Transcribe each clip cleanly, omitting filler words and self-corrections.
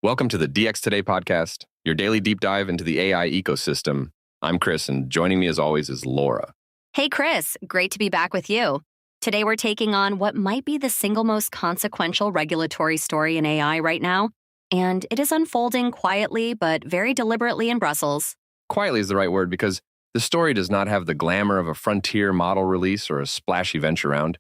Welcome to the DX Today podcast, your daily deep dive into the AI ecosystem. I'm Chris, and joining me as always is Laura. Hey, Chris, great to be back with you. Today we're taking on what might be the single most consequential regulatory story in AI right now, and it is unfolding quietly but very deliberately in Brussels. Quietly is the right word because the story does not have the glamour of a frontier model release or a splashy venture round,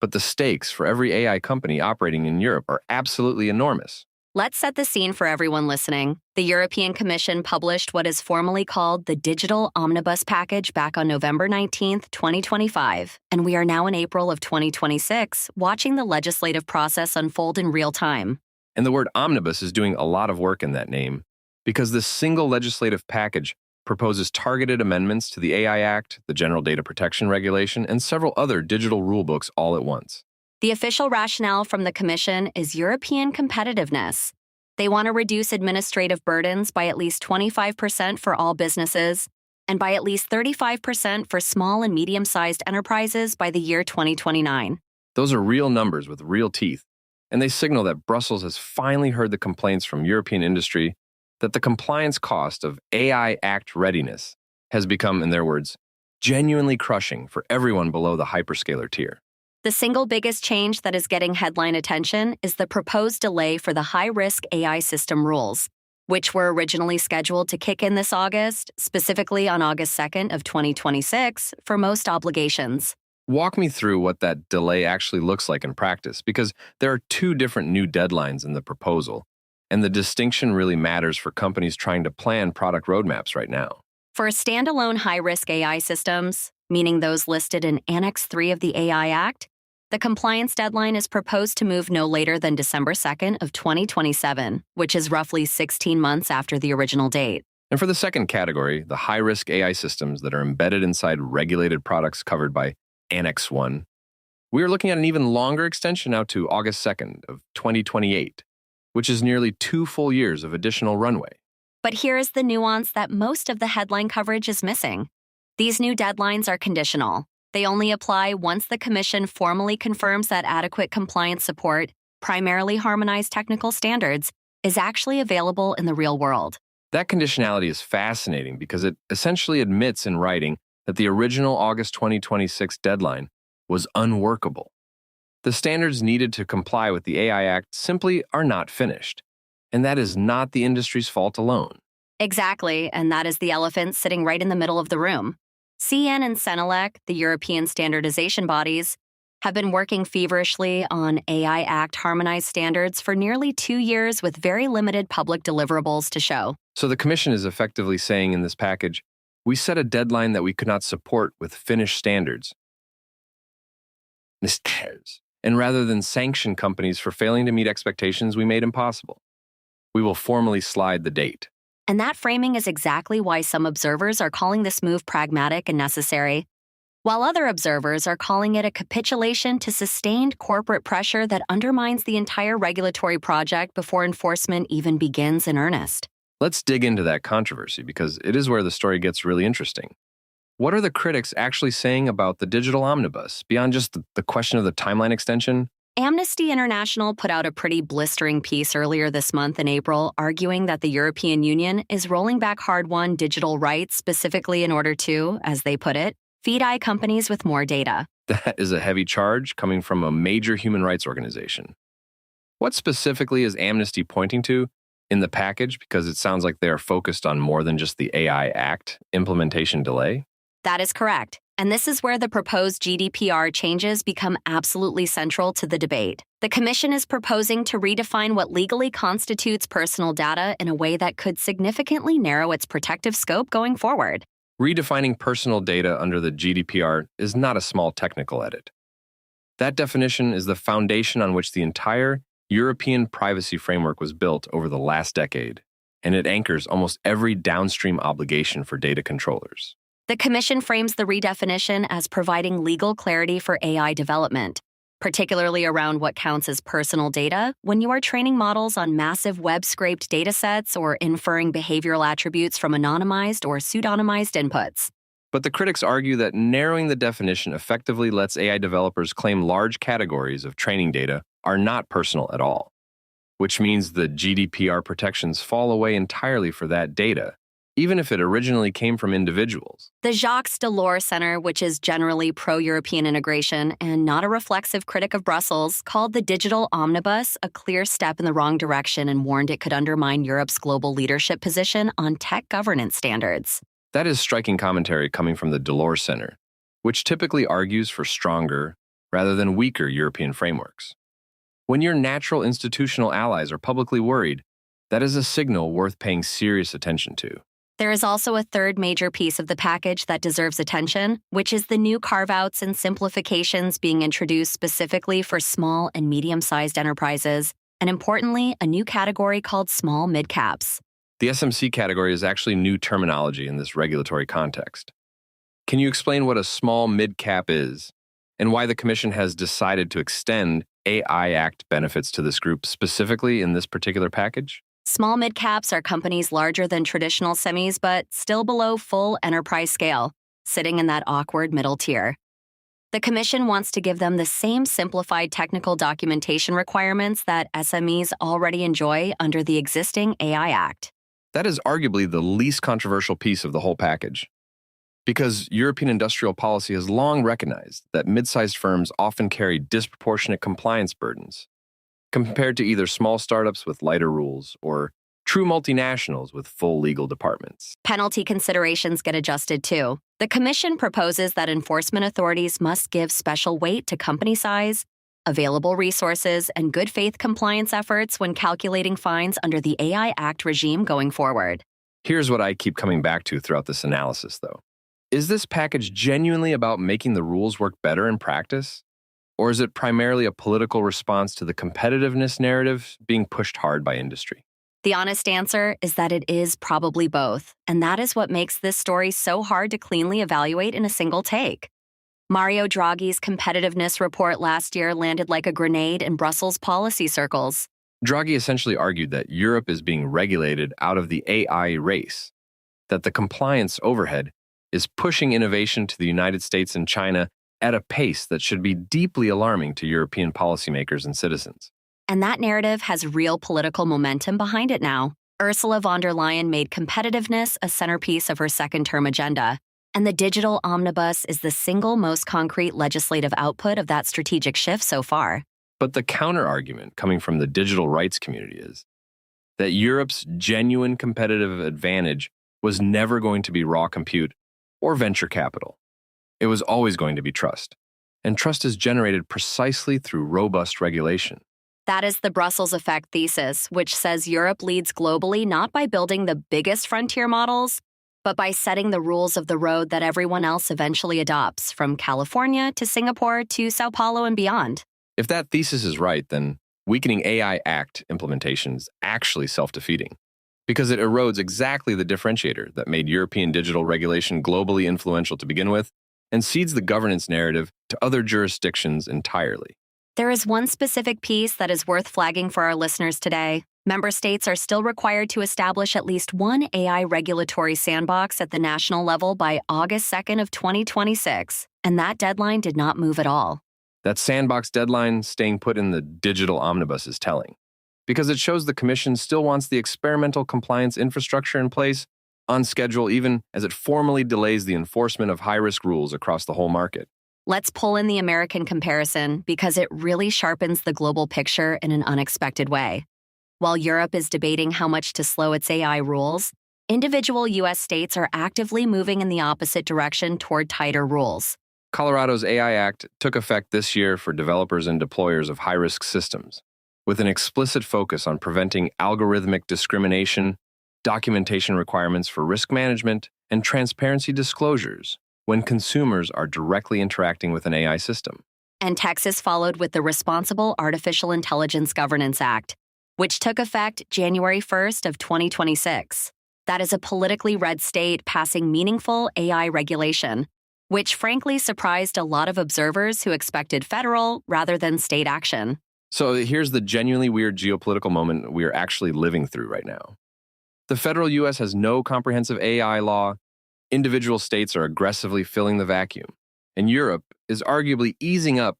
but the stakes for every AI company operating in Europe are absolutely enormous. Let's set the scene for everyone listening. The European Commission published what is formally called the Digital Omnibus package back on November 19th, 2025, and we are now in April of 2026, watching the legislative process unfold in real time. And the word omnibus is doing a lot of work in that name, because this single legislative package proposes targeted amendments to the AI Act, the General Data Protection Regulation, and several other digital rulebooks all at once. The official rationale from the Commission is European competitiveness. They want to reduce administrative burdens by at least 25% for all businesses and by at least 35% for small and medium-sized enterprises by the year 2029. Those are real numbers with real teeth, and they signal that Brussels has finally heard the complaints from European industry that the compliance cost of AI Act readiness has become, in their words, genuinely crushing for everyone below the hyperscaler tier. The single biggest change that is getting headline attention is the proposed delay for the high-risk AI system rules, which were originally scheduled to kick in this August, specifically on August 2nd of 2026, for most obligations. Walk me through what that delay actually looks like in practice, because there are two different new deadlines in the proposal, and the distinction really matters for companies trying to plan product roadmaps right now. For standalone high-risk AI systems, meaning those listed in Annex 3 of the AI Act, the compliance deadline is proposed to move no later than December 2nd of 2027, which is roughly 16 months after the original date. And for the second category, the high-risk AI systems that are embedded inside regulated products covered by Annex 1, we are looking at an even longer extension out to August 2nd of 2028, which is nearly 2 full years of additional runway. But here is the nuance that most of the headline coverage is missing. These new deadlines are conditional. They only apply once the Commission formally confirms that adequate compliance support, primarily harmonized technical standards, is actually available in the real world. That conditionality is fascinating because it essentially admits in writing that the original August 2026 deadline was unworkable. The standards needed to comply with the AI Act simply are not finished, and that is not the industry's fault alone. Exactly, and that is the elephant sitting right in the middle of the room. CN and Senelec, the European standardization bodies, have been working feverishly on AI Act harmonized standards for nearly 2 years with very limited public deliverables to show. So the Commission is effectively saying in this package, we set a deadline that we could not support with finished standards. And rather than sanction companies for failing to meet expectations we made impossible, we will formally slide the date. And that framing is exactly why some observers are calling this move pragmatic and necessary, while other observers are calling it a capitulation to sustained corporate pressure that undermines the entire regulatory project before enforcement even begins in earnest. Let's dig into that controversy because it is where the story gets really interesting. What are the critics actually saying about the digital omnibus, beyond just the question of the timeline extension? Amnesty International put out a pretty blistering piece earlier this month in April, arguing that the European Union is rolling back hard-won digital rights specifically in order to, as they put it, feed AI companies with more data. That is a heavy charge coming from a major human rights organization. What specifically is Amnesty pointing to in the package? Because it sounds like they are focused on more than just the AI Act implementation delay. That is correct. And this is where the proposed GDPR changes become absolutely central to the debate. The Commission is proposing to redefine what legally constitutes personal data in a way that could significantly narrow its protective scope going forward. Redefining personal data under the GDPR is not a small technical edit. That definition is the foundation on which the entire European privacy framework was built over the last decade, and it anchors almost every downstream obligation for data controllers. The Commission frames the redefinition as providing legal clarity for AI development, particularly around what counts as personal data when you are training models on massive web-scraped datasets or inferring behavioral attributes from anonymized or pseudonymized inputs. But the critics argue that narrowing the definition effectively lets AI developers claim large categories of training data are not personal at all. which means the GDPR protections fall away entirely for that data, even if it originally came from individuals. The Jacques Delors Center, which is generally pro-European integration and not a reflexive critic of Brussels, called the digital omnibus a clear step in the wrong direction and warned it could undermine Europe's global leadership position on tech governance standards. That is striking commentary coming from the Delors Center, which typically argues for stronger rather than weaker European frameworks. When your natural institutional allies are publicly worried, that is a signal worth paying serious attention to. There is also a third major piece of the package that deserves attention, which is the new carve-outs and simplifications being introduced specifically for small and medium-sized enterprises, and importantly, a new category called small mid-caps. The SMC category is actually new terminology in this regulatory context. Can you explain what a small mid-cap is, and why the Commission has decided to extend AI Act benefits to this group specifically in this particular package? Small mid-caps are companies larger than traditional semis but still below full enterprise scale, sitting in that awkward middle tier. The Commission wants to give them the same simplified technical documentation requirements that SMEs already enjoy under the existing AI Act. That is arguably the least controversial piece of the whole package, because European industrial policy has long recognized that mid-sized firms often carry disproportionate compliance burdens, compared to either small startups with lighter rules or true multinationals with full legal departments. Penalty considerations get adjusted too. The Commission proposes that enforcement authorities must give special weight to company size, available resources, and good faith compliance efforts when calculating fines under the AI Act regime going forward. Here's what I keep coming back to throughout this analysis, though. Is this package genuinely about making the rules work better in practice? Or is it primarily a political response to the competitiveness narrative being pushed hard by industry? The honest answer is that it is probably both, and that is what makes this story so hard to cleanly evaluate in a single take. Mario Draghi's competitiveness report last year landed like a grenade in Brussels policy circles. Draghi essentially argued that Europe is being regulated out of the AI race, that the compliance overhead is pushing innovation to the United States and China at a pace that should be deeply alarming to European policymakers and citizens. And that narrative has real political momentum behind it now. Ursula von der Leyen made competitiveness a centerpiece of her second-term agenda, and the digital omnibus is the single most concrete legislative output of that strategic shift so far. But the counter-argument coming from the digital rights community is that Europe's genuine competitive advantage was never going to be raw compute or venture capital. It was always going to be trust, and trust is generated precisely through robust regulation. That is the Brussels effect thesis, which says Europe leads globally not by building the biggest frontier models, but by setting the rules of the road that everyone else eventually adopts, from California to Singapore to Sao Paulo and beyond. If that thesis is right, then weakening AI Act implementation is actually self-defeating, because it erodes exactly the differentiator that made European digital regulation globally influential to begin with, and cedes the governance narrative to other jurisdictions entirely. There is one specific piece that is worth flagging for our listeners today. Member states are still required to establish at least one AI regulatory sandbox at the national level by August 2nd of 2026, and that deadline did not move at all. That sandbox deadline staying put in the digital omnibus is telling, because it shows the Commission still wants the experimental compliance infrastructure in place on schedule, even as it formally delays the enforcement of high-risk rules across the whole market. Let's pull in the American comparison because it really sharpens the global picture in an unexpected way. While Europe is debating how much to slow its AI rules, individual U.S. states are actively moving in the opposite direction toward tighter rules. Colorado's AI Act took effect this year for developers and deployers of high-risk systems, with an explicit focus on preventing algorithmic discrimination, documentation requirements for risk management, and transparency disclosures when consumers are directly interacting with an AI system. And Texas followed with the Responsible Artificial Intelligence Governance Act, which took effect January 1st of 2026. That is a politically red state passing meaningful AI regulation, which frankly surprised a lot of observers who expected federal rather than state action. So here's the genuinely weird geopolitical moment we are actually living through right now. The federal U.S. has no comprehensive AI law, individual states are aggressively filling the vacuum, and Europe is arguably easing up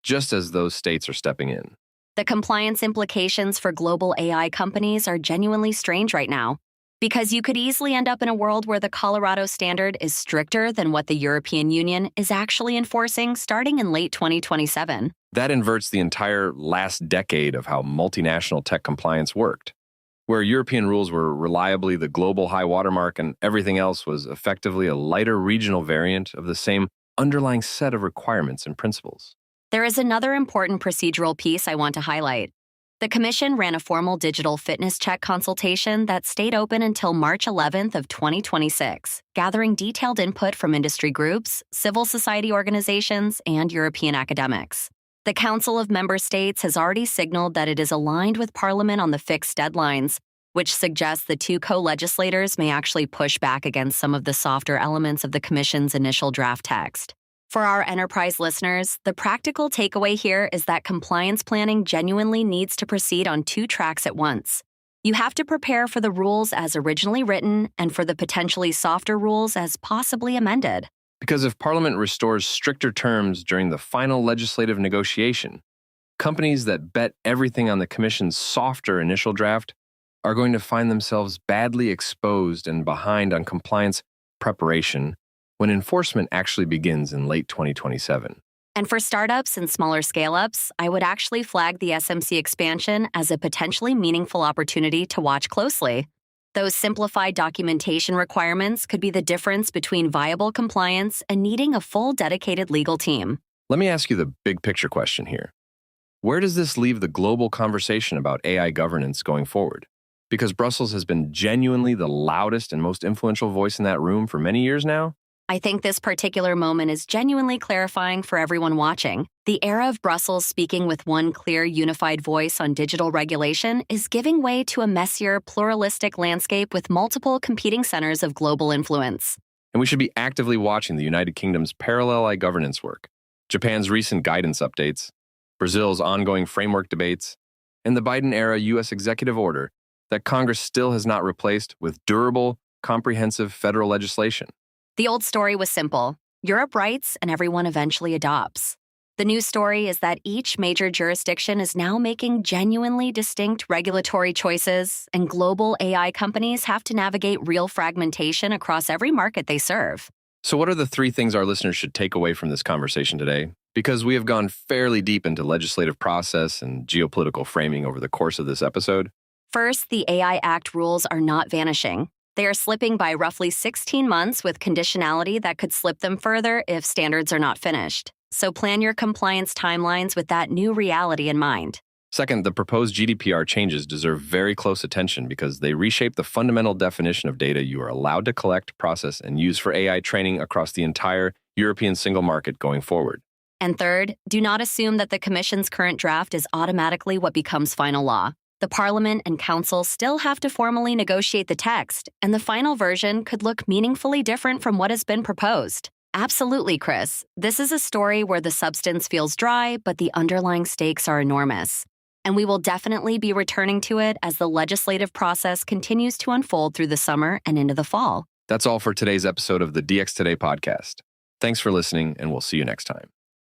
just as those states are stepping in. The compliance implications for global AI companies are genuinely strange right now, because you could easily end up in a world where the Colorado standard is stricter than what the European Union is actually enforcing starting in late 2027. That inverts the entire last decade of how multinational tech compliance worked, where European rules were reliably the global high watermark and everything else was effectively a lighter regional variant of the same underlying set of requirements and principles. There is another important procedural piece I want to highlight. The Commission ran a formal digital fitness check consultation that stayed open until March 11th of 2026, gathering detailed input from industry groups, civil society organizations, and European academics. The Council of Member States has already signaled that it is aligned with Parliament on the fixed deadlines, which suggests the two co-legislators may actually push back against some of the softer elements of the Commission's initial draft text. For our enterprise listeners, the practical takeaway here is that compliance planning genuinely needs to proceed on two tracks at once. You have to prepare for the rules as originally written and for the potentially softer rules as possibly amended. Because if Parliament restores stricter terms during the final legislative negotiation, companies that bet everything on the Commission's softer initial draft are going to find themselves badly exposed and behind on compliance preparation when enforcement actually begins in late 2027. And for startups and smaller scale-ups, I would actually flag the SMC expansion as a potentially meaningful opportunity to watch closely. Those simplified documentation requirements could be the difference between viable compliance and needing a full dedicated legal team. Let me ask you the big picture question here. Where does this leave the global conversation about AI governance going forward? Because Brussels has been genuinely the loudest and most influential voice in that room for many years now. I think this particular moment is genuinely clarifying for everyone watching. The era of Brussels speaking with one clear, unified voice on digital regulation is giving way to a messier, pluralistic landscape with multiple competing centers of global influence. And we should be actively watching the United Kingdom's parallel governance work, Japan's recent guidance updates, Brazil's ongoing framework debates, and the Biden-era U.S. executive order that Congress still has not replaced with durable, comprehensive federal legislation. The old story was simple. Europe writes and everyone eventually adopts. The new story is that each major jurisdiction is now making genuinely distinct regulatory choices, and global AI companies have to navigate real fragmentation across every market they serve. So what are the three things our listeners should take away from this conversation today? Because we have gone fairly deep into legislative process and geopolitical framing over the course of this episode. First, the AI Act rules are not vanishing. They are slipping by roughly 16 months with conditionality that could slip them further if standards are not finished. So plan your compliance timelines with that new reality in mind. Second, the proposed GDPR changes deserve very close attention because they reshape the fundamental definition of data you are allowed to collect, process, and use for AI training across the entire European single market going forward. And third, do not assume that the Commission's current draft is automatically what becomes final law. The Parliament and Council still have to formally negotiate the text, and the final version could look meaningfully different from what has been proposed. Absolutely, Chris. This is a story where the substance feels dry, but the underlying stakes are enormous. And we will definitely be returning to it as the legislative process continues to unfold through the summer and into the fall. That's all for today's episode of the DX Today podcast. Thanks for listening, and we'll see you next time.